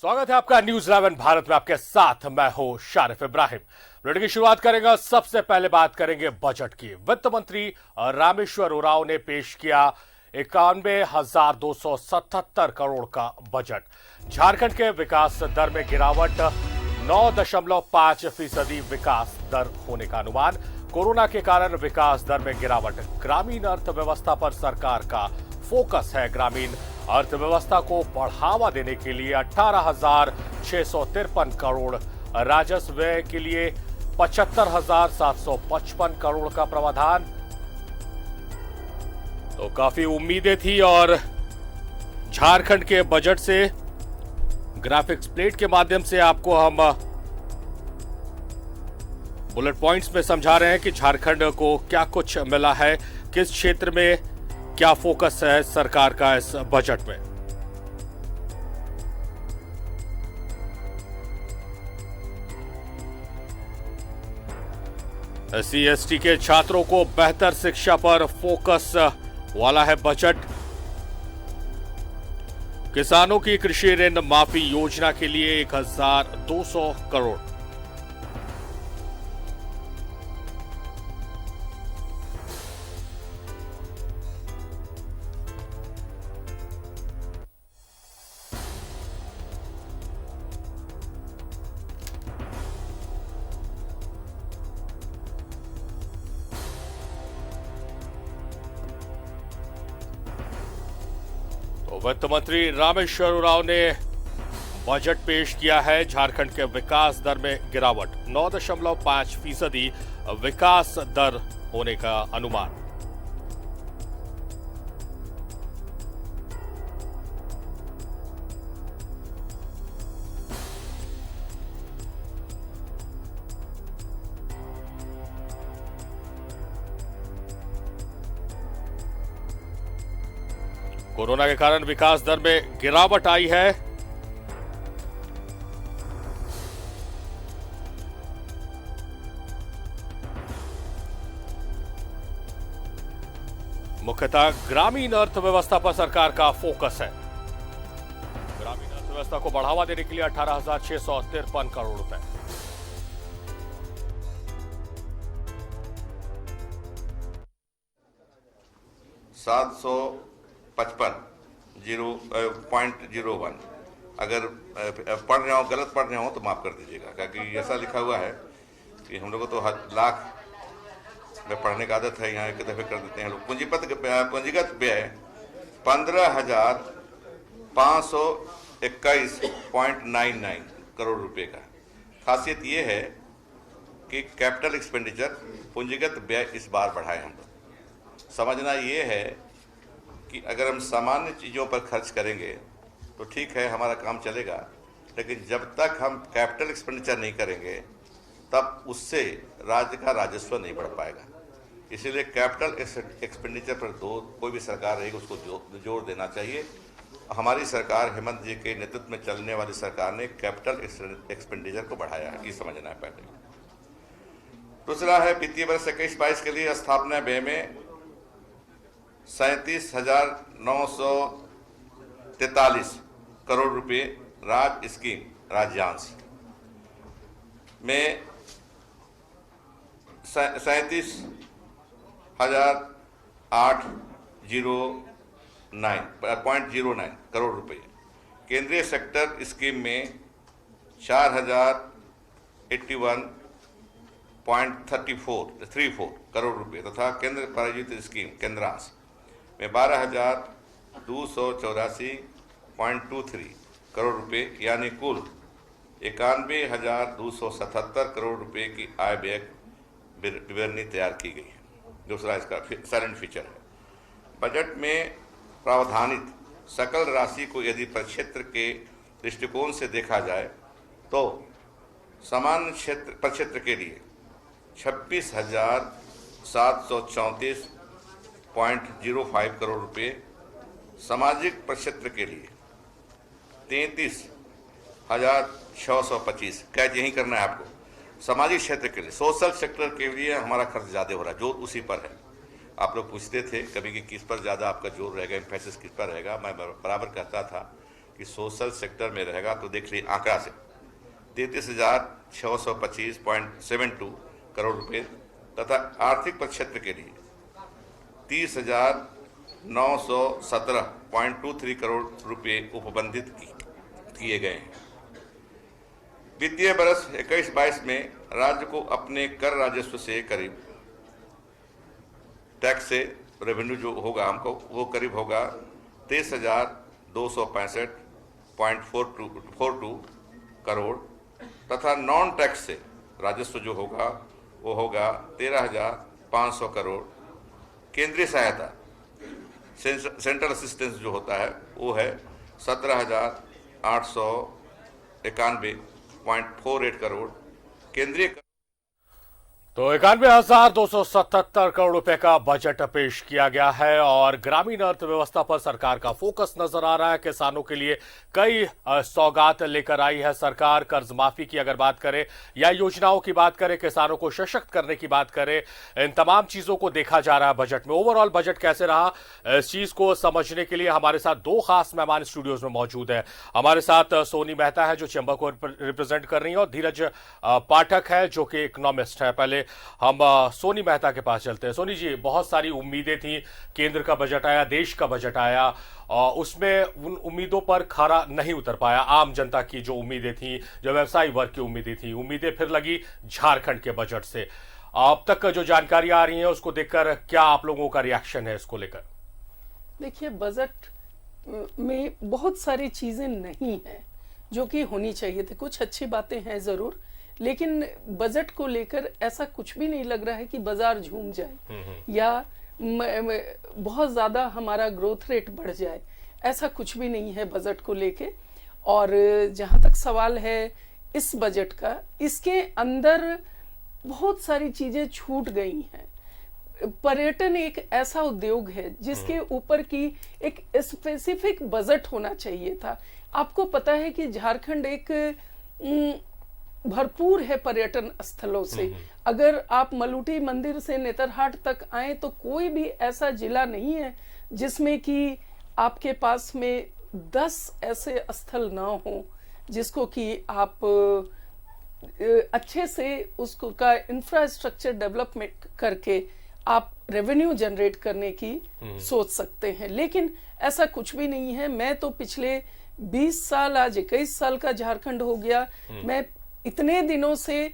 स्वागत है आपका न्यूज 11 भारत में। आपके साथ मैं हूं शारिफ इब्राहिम। बुलेटिन की शुरुआत करेंगे। सबसे पहले बात करेंगे बजट की। वित्त मंत्री रामेश्वर उरांव ने पेश किया 91,277 करोड़ का बजट। झारखंड के विकास दर में गिरावट, 9.5% विकास दर होने का अनुमान। कोरोना के कारण विकास दर में गिरावट। ग्रामीण अर्थव्यवस्था पर सरकार का फोकस है। ग्रामीण अर्थव्यवस्था को बढ़ावा देने के लिए 18,653 करोड़, राजस्व व्यय के लिए 75,755 करोड़ का प्रावधान। तो काफी उम्मीदें थी और झारखंड के बजट से ग्राफिक्स प्लेट के माध्यम से आपको हम बुलेट पॉइंट्स में समझा रहे हैं कि झारखंड को क्या कुछ मिला है, किस क्षेत्र में क्या फोकस है सरकार का इस बजट में। एससी एसटी के छात्रों को बेहतर शिक्षा पर फोकस वाला है बजट। किसानों की कृषि ऋण माफी योजना के लिए 1,200 करोड़। वित्त मंत्री रामेश्वर उरांव ने बजट पेश किया है। झारखंड के विकास दर में गिरावट, 9.5% विकास दर होने का अनुमान। कोरोना के कारण विकास दर में गिरावट आई है। मुख्यतः ग्रामीण अर्थव्यवस्था पर सरकार का फोकस है। ग्रामीण अर्थव्यवस्था को बढ़ावा देने के लिए 18,653 करोड़ रुपए। .01 अगर पढ़ रहे हो, गलत पढ़ रहे हो तो माफ कर दीजिएगा, क्योंकि ऐसा लिखा हुआ है कि हम लोगों को तो लाख में पढ़ने का आदत है, यहाँ एक दफे कर देते हैं लोग। पूंजीगत व्यय 15,521.99 करोड़ रुपए का। खासियत ये है कि कैपिटल एक्सपेंडिचर, पूंजीगत व्यय इस बार बढ़ाए हम लोग। समझना ये है कि अगर हम सामान्य चीज़ों पर खर्च करेंगे तो ठीक है, हमारा काम चलेगा, लेकिन जब तक हम कैपिटल एक्सपेंडिचर नहीं करेंगे तब उससे राज्य का राजस्व नहीं बढ़ पाएगा। इसीलिए कैपिटल एक्सपेंडिचर पर कोई भी सरकार रहेगी उसको जोर देना चाहिए। हमारी सरकार, हेमंत जी के नेतृत्व में चलने वाली सरकार ने कैपिटल एक्सपेंडिचर को बढ़ाया है, ये समझना है पहले। दूसरा है वित्तीय वर्ष 21-22 के लिए स्थापना व्यय में 37,943 करोड़ रुपए राज्य स्कीम राज्यांश में 37,809.09 करोड़ रुपए। केंद्रीय सेक्टर स्कीम में 4,081.34 करोड़ रुपए तथा केंद्र प्रायोजित स्कीम केंद्रांश में 12,284.23 करोड़ रुपए, यानी कुल 91,277 करोड़ रुपए की आय व्यय विवरणी तैयार की गई है। दूसरा इसका साइलेंट फीचर है। बजट में प्रावधानित सकल राशि को यदि प्रक्षेत्र के दृष्टिकोण से देखा जाए तो सामान्य प्रक्षेत्र के लिए 26,734.05 करोड़ रुपए, सामाजिक प्रक्षेत्र के लिए 33,625। कैच यही करना है आपको। सामाजिक क्षेत्र के लिए, सोशल सेक्टर के लिए हमारा खर्च ज़्यादा हो रहा है, जोर उसी पर है। आप लोग पूछते थे कभी कि किस पर ज़्यादा आपका जोर रहेगा, एम्फेसिस किस पर रहेगा। मैं बराबर कहता था कि सोशल सेक्टर में रहेगा तो देख लीजिए आंकड़ा से 33,625.72 करोड़ रुपए तथा आर्थिक प्रक्षेत्र के लिए 30,917.23 करोड़ रुपए उपबंधित किए गए हैं। वित्तीय वर्ष 21-22 में राज्य को अपने कर राजस्व से करीब टैक्स से रेवेन्यू जो होगा हमको वो करीब होगा 23,265.42 करोड़ तथा नॉन टैक्स से राजस्व जो होगा वो होगा 13,500 करोड़। केंद्रीय सहायता सेंट्रल असिस्टेंस जो होता है वो है 17,891.48 करोड़। केंद्रीय तो 91,277 करोड़ रुपए का बजट पेश किया गया है और ग्रामीण अर्थव्यवस्था पर सरकार का फोकस नजर आ रहा है। किसानों के लिए कई सौगात लेकर आई है सरकार। कर्ज माफी की अगर बात करें या योजनाओं की बात करें, किसानों को सशक्त करने की बात करें, इन तमाम चीजों को देखा जा रहा है बजट में। ओवरऑल बजट कैसे रहा, इस चीज को समझने के लिए हमारे साथ दो खास मेहमान स्टूडियोज में मौजूद है। हमारे साथ सोनी मेहता है जो चेंबर को रिप्रेजेंट कर रही है और धीरज पाठक है जो कि इकोनॉमिस्ट है। पहले हम सोनी मेहता के पास चलते हैं। सोनी जी, बहुत सारी उम्मीदें थी, केंद्र का बजट आया, देश का बजट आया और उसमें उन उम्मीदों पर खरा नहीं उतर पाया। आम जनता की जो उम्मीदें थी, जो व्यवसायी वर्ग की उम्मीदें थी, उम्मीदें फिर लगी झारखंड के बजट से। अब तक जो जानकारी आ रही है उसको देखकर क्या आप लोगों का रिएक्शन है इसको लेकर? देखिए, बजट में बहुत सारी चीजें नहीं हैं जो कि होनी चाहिए थी। कुछ अच्छी बातें हैं जरूर, लेकिन बजट को लेकर ऐसा कुछ भी नहीं लग रहा है कि बाजार झूम जाए या बहुत ज्यादा हमारा ग्रोथ रेट बढ़ जाए। ऐसा कुछ भी नहीं है बजट को लेके। और जहां तक सवाल है इस बजट का, इसके अंदर बहुत सारी चीजें छूट गई हैं। पर्यटन एक ऐसा उद्योग है जिसके ऊपर की एक स्पेसिफिक बजट होना चाहिए था। आपको पता है कि झारखंड एक भरपूर है पर्यटन स्थलों से। अगर आप मलूटी मंदिर से नेतरहाट तक आए तो कोई भी ऐसा जिला नहीं है जिसमें कि आपके पास में 10 ऐसे स्थल ना हो जिसको कि आप अच्छे से उसको का इंफ्रास्ट्रक्चर डेवलपमेंट करके आप रेवेन्यू जनरेट करने की सोच सकते हैं। लेकिन ऐसा कुछ भी नहीं है। मैं तो पिछले 20 साल, आज 21 साल का झारखंड हो गया। मैं इतने दिनों से,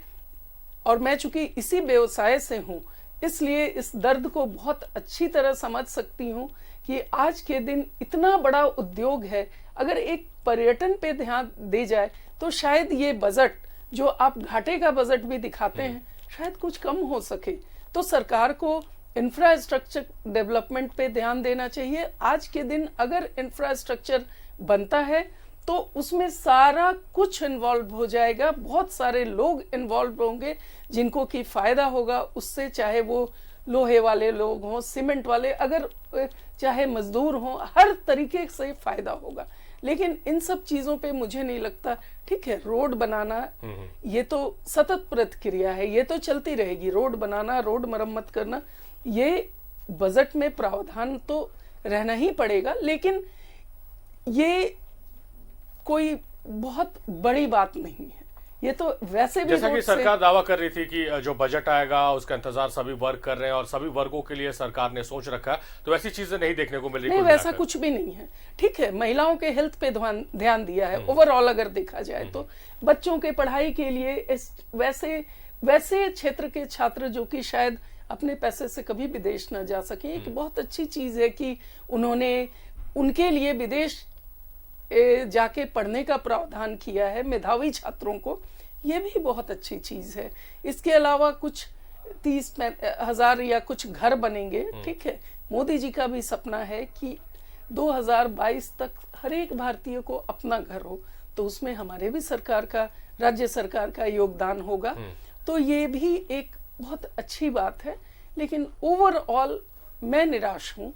और मैं चूंकि इसी व्यवसाय से हूं इसलिए इस दर्द को बहुत अच्छी तरह समझ सकती हूं कि आज के दिन इतना बड़ा उद्योग है, अगर एक पर्यटन पे ध्यान दे जाए तो शायद ये बजट जो आप घाटे का बजट भी दिखाते हैं शायद कुछ कम हो सके। तो सरकार को इंफ्रास्ट्रक्चर डेवलपमेंट पे ध्यान देना चाहिए। आज के दिन अगर इंफ्रास्ट्रक्चर बनता है तो उसमें सारा कुछ इन्वॉल्व हो जाएगा, बहुत सारे लोग इन्वॉल्व होंगे जिनको की फायदा होगा उससे, चाहे वो लोहे वाले लोग हों, सीमेंट वाले, अगर चाहे मजदूर हों, हर तरीके से फायदा होगा। लेकिन इन सब चीजों पे मुझे नहीं लगता। ठीक है, रोड बनाना ये तो सतत प्रतिक्रिया है, ये तो चलती रहेगी। रोड बनाना, रोड मरम्मत करना, ये बजट में प्रावधान तो रहना ही पड़ेगा। लेकिन ये कोई बहुत बड़ी बात नहीं है। ये तो वैसे भी, जैसा कि सरकार दावा कर रही थी कि जो बजट आएगा उसका इंतजार सभी वर्ग कर रहे हैं और सभी वर्गों के लिए सरकार ने सोच रखा है, तो वैसी चीजें नहीं देखने को मिल रही। नहीं, वैसा कुछ भी नहीं है। ठीक है, महिलाओं के हेल्थ पे ध्यान दिया है ओवरऑल अगर देखा जाए तो। बच्चों के पढ़ाई के लिए वैसे क्षेत्र के छात्र जो कि शायद अपने पैसे से कभी विदेश न जा सके, एक बहुत अच्छी चीज है कि उन्होंने उनके लिए विदेश जाके पढ़ने का प्रावधान किया है मेधावी छात्रों को। ये भी बहुत अच्छी चीज है। इसके अलावा कुछ 30,000 या कुछ घर बनेंगे। ठीक है, मोदी जी का भी सपना है कि 2022 तक हर एक भारतीय को अपना घर हो, तो उसमें हमारे भी सरकार का, राज्य सरकार का योगदान होगा। तो ये भी एक बहुत अच्छी बात है। लेकिन ओवरऑल मैं निराश हूं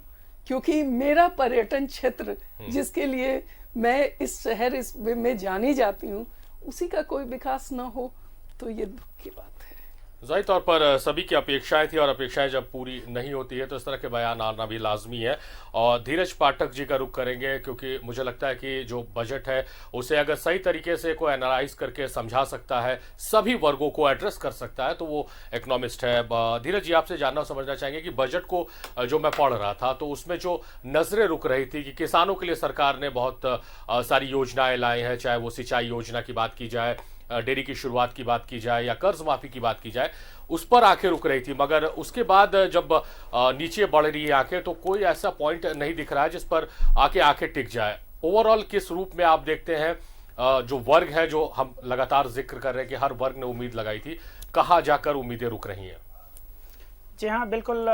क्योंकि मेरा पर्यटन क्षेत्र जिसके लिए मैं इस शहर में जानी जाती हूँ, उसी का कोई विकास ना हो तो ये दुख की बात है। ज़ाहिर तौर पर सभी की अपेक्षाएं थी और अपेक्षाएं जब पूरी नहीं होती है तो इस तरह के बयान आना भी लाजमी है। और धीरज पाठक जी का रुख करेंगे क्योंकि मुझे लगता है कि जो बजट है उसे अगर सही तरीके से कोई एनालाइज करके समझा सकता है, सभी वर्गों को एड्रेस कर सकता है, तो वो इकोनॉमिस्ट है। धीरज जी, आपसे जानना और समझना चाहेंगे कि बजट को जो मैं पढ़ रहा था तो उसमें जो नजरें रुक रही थी कि किसानों के लिए सरकार ने बहुत सारी योजनाएं लाई हैं, चाहे वो सिंचाई योजना की बात की जाए, डेयरी की शुरुआत की बात की जाए या कर्ज माफी की बात की जाए, उस पर आंखें रुक रही थी। मगर उसके बाद जब नीचे बढ़ रही है आंखें तो कोई ऐसा पॉइंट नहीं दिख रहा है जिस पर आंखें टिक जाए। ओवरऑल किस रूप में आप देखते हैं जो वर्ग है, जो हम लगातार जिक्र कर रहे हैं कि हर वर्ग ने उम्मीद लगाई थी, कहाँ जाकर उम्मीदें रुक रही हैं? जी हाँ, बिल्कुल।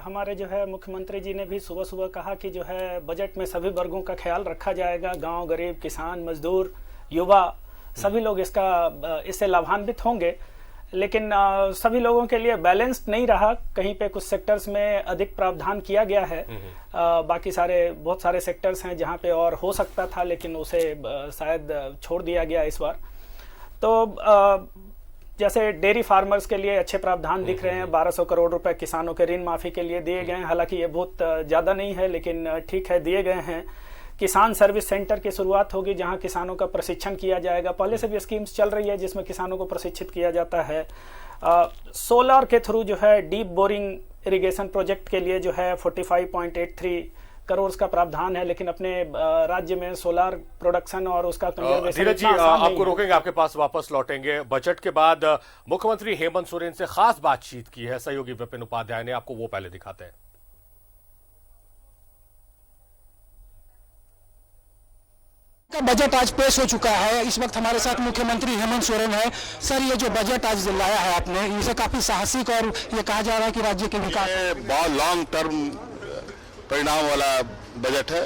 हमारे जो है मुख्यमंत्री जी ने भी सुबह सुबह कहा कि जो है बजट में सभी वर्गों का ख्याल रखा जाएगा। गांव, गरीब, किसान, मजदूर, युवा, सभी लोग इससे लाभान्वित होंगे। लेकिन सभी लोगों के लिए बैलेंस्ड नहीं रहा। कहीं पे कुछ सेक्टर्स में अधिक प्रावधान किया गया है, बाकी बहुत सारे सेक्टर्स हैं जहां पे और हो सकता था, लेकिन उसे शायद छोड़ दिया गया इस बार। तो जैसे डेयरी फार्मर्स के लिए अच्छे प्रावधान दिख रहे हैं। 1200 करोड़ रुपए किसानों के ऋण माफी के लिए दिए गए हैं। हालांकि ये बहुत ज्यादा नहीं है, लेकिन ठीक है, दिए गए हैं। किसान सर्विस सेंटर की शुरुआत होगी जहां किसानों का प्रशिक्षण किया जाएगा। पहले से भी स्कीम्स चल रही है जिसमें किसानों को प्रशिक्षित किया जाता है। सोलर के थ्रू जो है डीप बोरिंग इरिगेशन प्रोजेक्ट के लिए जो है 45.83 करोड़ का प्रावधान है, लेकिन अपने राज्य में सोलर प्रोडक्शन और उसका धीरज जी, आपको रोकेंगे, आपके पास वापस लौटेंगे। बजट के बाद मुख्यमंत्री हेमंत सोरेन से खास बातचीत की है सहयोगी विपिन उपाध्याय ने, आपको वो पहले दिखाते हैं। का बजट आज पेश हो चुका है। इस वक्त हमारे साथ मुख्यमंत्री हेमंत सोरेन है। सर, ये जो बजट आज लाया है आपने, इसे काफी साहसिक और ये कहा जा रहा है कि राज्य के विकास, बहुत लॉन्ग टर्म परिणाम वाला बजट है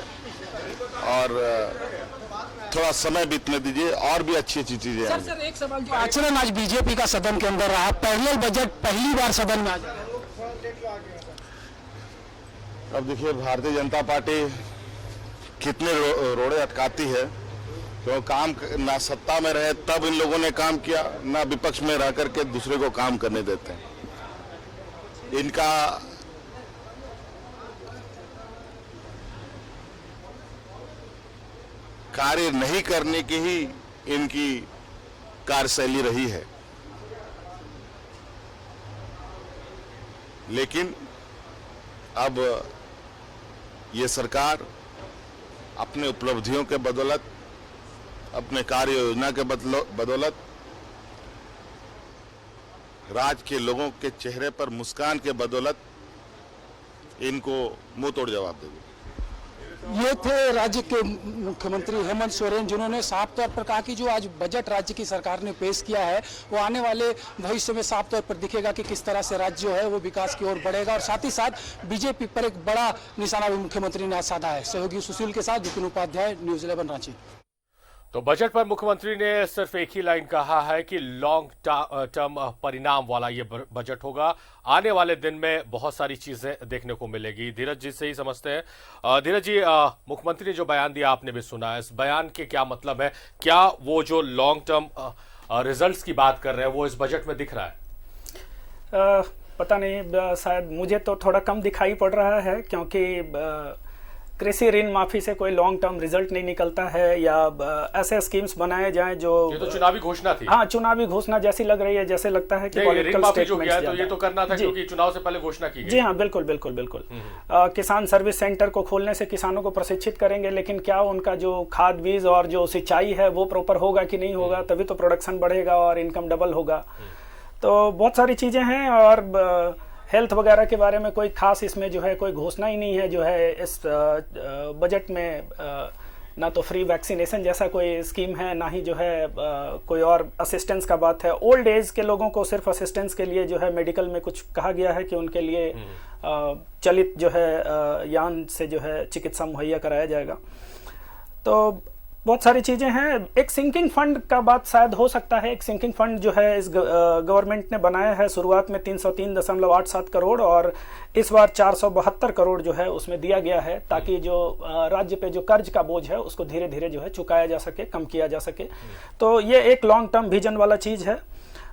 और थोड़ा समय बीतने दीजिए, और भी अच्छी अच्छी चीजें हैं। सर, एक सवाल, जो आचरण आज बीजेपी का सदन के अंदर रहा, पहले बजट पहली बार सदन में आ जाए। अब देखिए, भारतीय जनता पार्टी कितने रोड़े अटकाती है, क्यों काम ना सत्ता में रहे तब इन लोगों ने काम किया, ना विपक्ष में रह करके दूसरे को काम करने देते हैं। इनका कार्य नहीं करने की ही इनकी कार्यशैली रही है। लेकिन अब ये सरकार अपने उपलब्धियों के बदौलत, अपने कार्य योजना के बदौलत राज्य के लोगों के चेहरे पर मुस्कान के बदौलत इनको मुंह तोड़ जवाब देगी। ये थे राज्य के मुख्यमंत्री हेमंत सोरेन, जिन्होंने साफ तौर पर कहा कि जो आज बजट राज्य की सरकार ने पेश किया है वो आने वाले भविष्य में साफ तौर पर दिखेगा कि किस तरह से राज्य जो है वो विकास की ओर बढ़ेगा। और साथ ही साथ बीजेपी पर एक बड़ा निशाना भी मुख्यमंत्री ने आज साधा है। सहयोगी सुशील के साथ विपिन उपाध्याय, न्यूज़ 11 रांची। तो बजट पर मुख्यमंत्री ने सिर्फ एक ही लाइन कहा है कि लॉन्ग टर्म परिणाम वाला ये बजट होगा। आने वाले दिन में बहुत सारी चीजें देखने को मिलेगी। धीरज जी से ही समझते हैं। धीरज जी, मुख्यमंत्री ने जो बयान दिया आपने भी सुना है, इस बयान के क्या मतलब है? क्या वो जो लॉन्ग टर्म रिजल्ट्स की बात कर रहे हैं वो इस बजट में दिख रहा है? पता नहीं, शायद मुझे तो थोड़ा कम दिखाई पड़ रहा है, क्योंकि कृषि ऋण माफी से कोई लॉन्ग टर्म रिजल्ट नहीं निकलता है, या ऐसे स्कीम्स बनाए जाएं जो, ये तो चुनावी घोषणा थी। हाँ, चुनावी घोषणा जैसी लग रही है, जैसे लगता है कि पॉलिटिकल स्टेटमेंट्स तो ये तो करना था क्योंकि चुनाव से पहले घोषणा की गई। जी हाँ, बिल्कुल बिल्कुल बिल्कुल। किसान सर्विस सेंटर को खोलने से किसानों को प्रशिक्षित करेंगे, लेकिन क्या उनका जो खाद बीज और जो सिंचाई है वो प्रॉपर होगा कि नहीं होगा? तभी तो प्रोडक्शन बढ़ेगा और इनकम डबल होगा। तो बहुत सारी चीजें हैं, और हेल्थ वगैरह के बारे में कोई खास इसमें जो है कोई घोषणा ही नहीं है जो है इस बजट में। ना तो फ्री वैक्सीनेशन जैसा कोई स्कीम है, ना ही जो है कोई और असिस्टेंस का बात है। ओल्ड एज के लोगों को सिर्फ असिस्टेंस के लिए जो है मेडिकल में कुछ कहा गया है कि उनके लिए चलित जो है यान से जो है चिकित्सा मुहैया कराया जाएगा। तो बहुत सारी चीजें हैं। एक सिंकिंग फंड का बात शायद हो सकता है। एक सिंकिंग फंड जो है इस गवर्नमेंट ने बनाया है। शुरुआत में 303.87 करोड़ और इस बार 472 करोड़ जो है उसमें दिया गया है, ताकि जो राज्य पे जो कर्ज का बोझ है उसको धीरे धीरे जो है चुकाया जा सके, कम किया जा सके। तो ये एक लॉन्ग टर्म विजन वाला चीज है।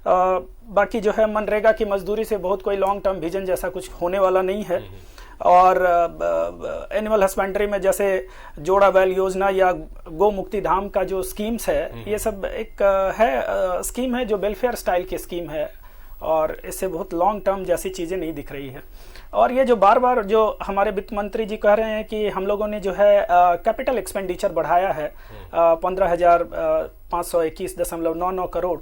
बाकी जो है मनरेगा की मजदूरी से बहुत कोई लॉन्ग टर्म विजन जैसा कुछ होने वाला नहीं है। और एनिमल हस्बेंड्री में जैसे जोड़ा बैल योजना या गो मुक्ति धाम का जो स्कीम्स है, ये सब एक है स्कीम है जो वेलफेयर स्टाइल की स्कीम है, और इससे बहुत लॉन्ग टर्म जैसी चीज़ें नहीं दिख रही है। और ये जो बार बार जो हमारे वित्त मंत्री जी कह रहे हैं कि हम लोगों ने जो है कैपिटल एक्सपेंडिचर बढ़ाया है 15,521.99 करोड़,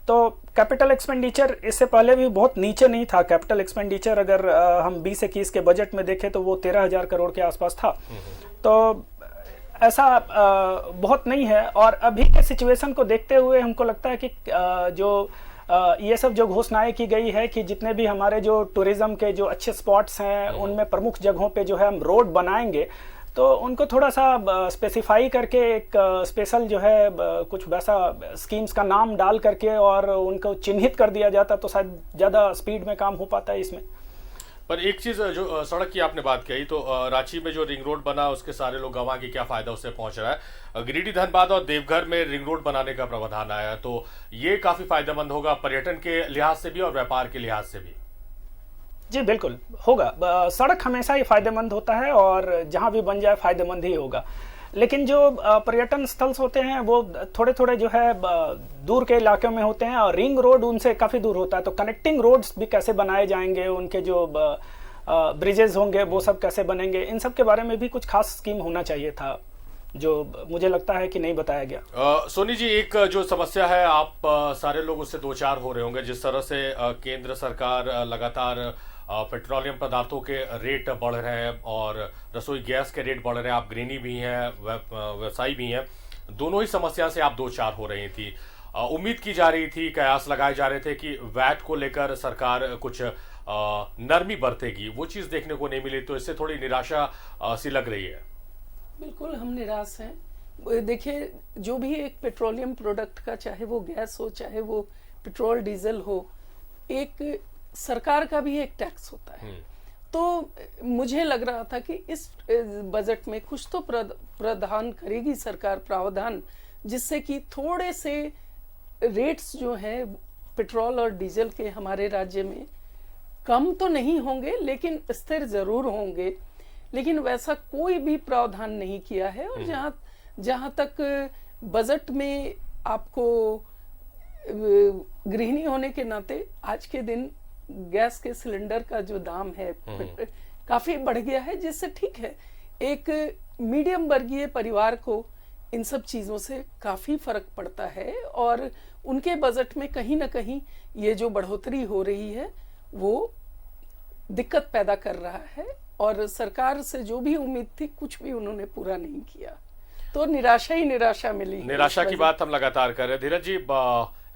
तो कैपिटल एक्सपेंडिचर इससे पहले भी बहुत नीचे नहीं था। कैपिटल एक्सपेंडिचर अगर हम 20-21 के बजट में देखें तो वो 13,000 करोड़ के आसपास था, तो ऐसा बहुत नहीं है। और अभी के सिचुएशन को देखते हुए हमको लगता है कि जो ये सब जो घोषणाएं की गई है कि जितने भी हमारे जो टूरिज्म के जो अच्छे स्पॉट्स हैं उनमें प्रमुख जगहों पे जो है हम रोड बनाएंगे, तो उनको थोड़ा सा स्पेसिफाई करके एक स्पेशल जो है कुछ वैसा स्कीम्स का नाम डाल करके और उनको चिन्हित कर दिया जाता तो शायद ज़्यादा स्पीड में काम हो पाता है इसमें। पर एक चीज जो सड़क की आपने बात कही, तो रांची में जो रिंग रोड बना उसके सारे लोग गंवा के क्या फायदा उससे पहुंच रहा है। गिरिडीह, धनबाद और देवघर में रिंग रोड बनाने का प्रावधान आया, तो ये काफी फायदेमंद होगा पर्यटन के लिहाज से भी और व्यापार के लिहाज से भी। जी बिल्कुल होगा। सड़क हमेशा ही फायदेमंद होता है और जहां भी बन जाए फायदेमंद ही होगा। लेकिन जो पर्यटन स्थल होते हैं वो थोड़े थोड़े जो है दूर के इलाकों में होते हैं और रिंग रोड उनसे काफ़ी दूर होता है, तो कनेक्टिंग रोड्स भी कैसे बनाए जाएंगे, उनके जो ब्रिजेस होंगे वो सब कैसे बनेंगे, इन सब के बारे में भी कुछ खास स्कीम होना चाहिए था, जो मुझे लगता है कि नहीं बताया गया। सोनी जी, एक जो समस्या है आप सारे लोग उससे दो चार हो रहे होंगे, जिस तरह से केंद्र सरकार लगातार पेट्रोलियम पदार्थों के रेट बढ़ रहे हैं और रसोई गैस के रेट बढ़ रहे हैं। आप गृहिणी भी हैं, व्यवसायी भी हैं, दोनों ही समस्या से आप दो चार हो रही थी। उम्मीद की जा रही थी, कयास लगाए जा रहे थे कि वैट को लेकर सरकार कुछ नरमी बरतेगी, वो चीज़ देखने को नहीं मिली, तो इससे थोड़ी निराशा सी लग रही है। बिल्कुल हम निराश हैं। देखिए, जो भी एक पेट्रोलियम प्रोडक्ट का, चाहे वो गैस हो चाहे वो पेट्रोल डीजल हो, एक सरकार का भी एक टैक्स होता है। तो मुझे लग रहा था कि इस बजट में कुछ तो प्रावधान करेगी सरकार, प्रावधान, जिससे कि थोड़े से रेट्स जो हैं पेट्रोल और डीजल के हमारे राज्य में कम तो नहीं होंगे लेकिन स्थिर जरूर होंगे। लेकिन वैसा कोई भी प्रावधान नहीं किया है। और जहां तक बजट में आपको गृहिणी होने के नाते आज के दिन गैस के सिलेंडर का जो दाम है काफी बढ़ गया है, जिससे ठीक है एक मीडियम वर्गीय परिवार को इन सब चीजों से काफी फर्क पड़ता है और उनके बजट में कहीं ना कहीं ये जो बढ़ोतरी हो रही है वो दिक्कत पैदा कर रहा है। और सरकार से जो भी उम्मीद थी कुछ भी उन्होंने पूरा नहीं किया, तो निराशा ही निराशा मिली। निराशा की बात हम लगातार कर रहे हैं। धीरज जी,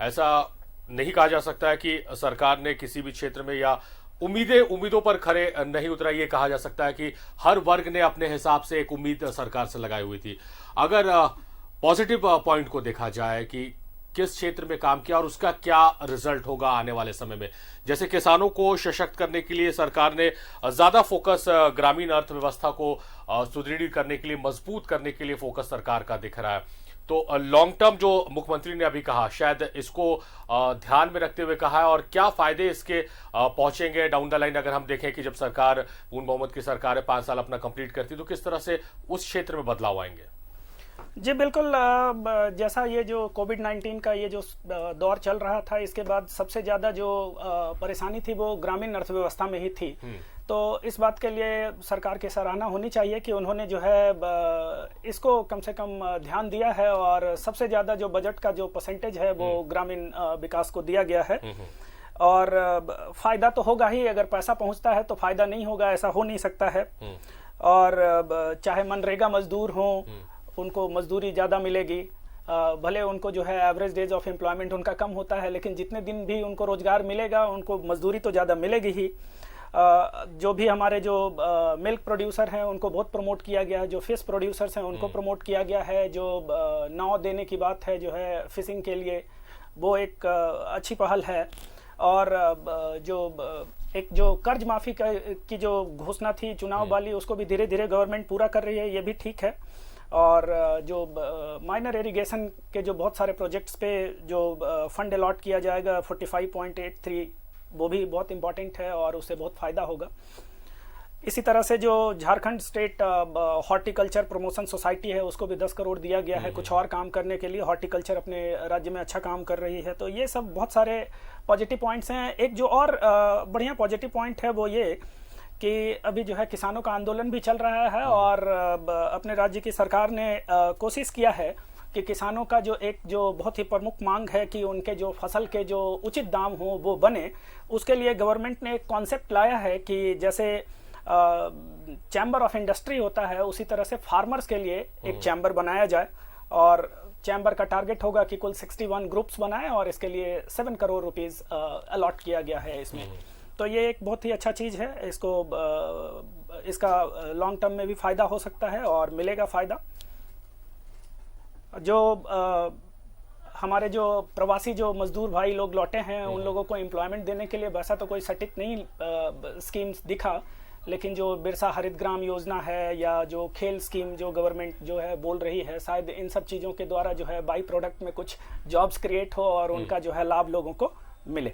ऐसा नहीं कहा जा सकता है कि सरकार ने किसी भी क्षेत्र में या उम्मीदों पर खरे नहीं उतरा। ये कहा जा सकता है कि हर वर्ग ने अपने हिसाब से एक उम्मीद सरकार से लगाई हुई थी। अगर पॉजिटिव पॉइंट को देखा जाए कि किस क्षेत्र में काम किया और उसका क्या रिजल्ट होगा आने वाले समय में, जैसे किसानों को सशक्त करने के लिए सरकार ने ज्यादा फोकस ग्रामीण अर्थव्यवस्था को सुदृढ़ करने के लिए, मजबूत करने के लिए फोकस सरकार का दिख रहा है। तो लॉन्ग टर्म जो मुख्यमंत्री ने अभी कहा, शायद इसको ध्यान में रखते हुए कहा है, और क्या फायदे इसके पहुंचेंगे डाउन द लाइन अगर हम देखें कि जब सरकार पूर्ण बहुमत की सरकार है 5 साल अपना कंप्लीट करती, तो किस तरह से उस क्षेत्र में बदलाव आएंगे? जी बिल्कुल। जैसा ये जो कोविड-19 का ये जो दौर चल रहा था, इसके बाद सबसे ज़्यादा जो परेशानी थी वो ग्रामीण अर्थव्यवस्था में ही थी। तो इस बात के लिए सरकार की सराहना होनी चाहिए कि उन्होंने जो है इसको कम से कम ध्यान दिया है और सबसे ज़्यादा जो बजट का जो परसेंटेज है वो ग्रामीण विकास को दिया गया है। और फायदा तो होगा ही, अगर पैसा पहुंचता है तो फायदा नहीं होगा ऐसा हो नहीं सकता है। और चाहे मनरेगा मजदूर हों, उनको मजदूरी ज़्यादा मिलेगी, भले उनको जो है एवरेज डेज ऑफ एम्प्लॉयमेंट उनका कम होता है, लेकिन जितने दिन भी उनको रोजगार मिलेगा उनको मजदूरी तो ज़्यादा मिलेगी ही। जो भी हमारे जो मिल्क प्रोड्यूसर हैं उनको बहुत प्रमोट किया गया है, जो फिश प्रोड्यूसर्स हैं उनको प्रमोट किया गया है, जो नाव देने की बात है जो है फिशिंग के लिए, वो एक अच्छी पहल है। और जो कर्ज माफी की जो घोषणा थी चुनाव वाली, उसको भी धीरे धीरे गवर्नमेंट पूरा कर रही है, ये भी ठीक है। और जो माइनर इरिगेशन के जो बहुत सारे प्रोजेक्ट्स पे जो फंड अलॉट किया जाएगा 45.83, वो भी बहुत इंपॉर्टेंट है और उससे बहुत फ़ायदा होगा। इसी तरह से जो Jharkhand state horticulture promotion society है उसको भी 10 करोड़ दिया गया है कुछ और काम करने के लिए। हॉर्टिकल्चर अपने राज्य में अच्छा काम कर रही है। तो ये सब बहुत सारे पॉजिटिव पॉइंट्स हैं। एक जो और बढ़िया पॉजिटिव पॉइंट है वो ये कि अभी जो है किसानों का आंदोलन भी चल रहा है और अपने राज्य की सरकार ने कोशिश किया है कि किसानों का जो बहुत ही प्रमुख मांग है कि उनके जो फसल के जो उचित दाम हो वो बने, उसके लिए गवर्नमेंट ने एक कॉन्सेप्ट लाया है कि जैसे चैम्बर ऑफ इंडस्ट्री होता है उसी तरह से फार्मर्स के लिए एक चैम्बर बनाया जाए और चैम्बर का टारगेट होगा कि कुल 61 ग्रुप्स बनाए और इसके लिए 7 करोड़ रुपीस अलॉट किया गया है इसमें। तो ये एक बहुत ही अच्छा चीज़ है। इसका लॉन्ग टर्म में भी फायदा हो सकता है और मिलेगा फायदा। जो हमारे जो प्रवासी जो मजदूर भाई लोग लौटे हैं उन लोगों को एम्प्लॉयमेंट देने के लिए वैसा तो कोई सटीक नहीं स्कीम्स दिखा, लेकिन जो बिरसा हरित ग्राम योजना है या जो खेल स्कीम जो गवर्नमेंट जो है बोल रही है, शायद इन सब चीज़ों के द्वारा जो है बाई प्रोडक्ट में कुछ जॉब्स क्रिएट हो और उनका जो है लाभ लोगों को मिले।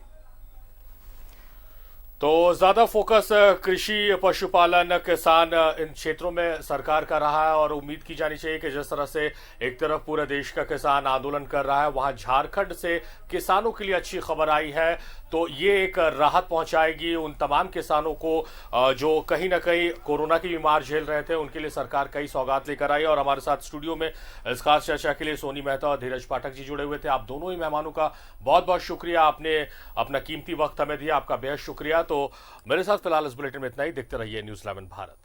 तो ज्यादा फोकस कृषि, पशुपालन, किसान इन क्षेत्रों में सरकार का रहा है और उम्मीद की जानी चाहिए कि जिस तरह से एक तरफ पूरे देश का किसान आंदोलन कर रहा है, वहां झारखंड से किसानों के लिए अच्छी खबर आई है तो ये एक राहत पहुंचाएगी उन तमाम किसानों को जो कहीं ना कहीं कोरोना की बीमार झेल रहे थे। उनके लिए सरकार कई सौगात लेकर आई और हमारे साथ स्टूडियो में इस खास चर्चा के लिए सोनी मेहता और धीरज पाठक जी जुड़े हुए थे। आप दोनों ही मेहमानों का बहुत बहुत शुक्रिया, आपने अपना कीमती वक्त हमें दिया, आपका बेहद शुक्रिया। तो मेरे साथ फिलहाल इस बुलेटिन में इतना ही। देखते रहिए न्यूज़ 11 भारत।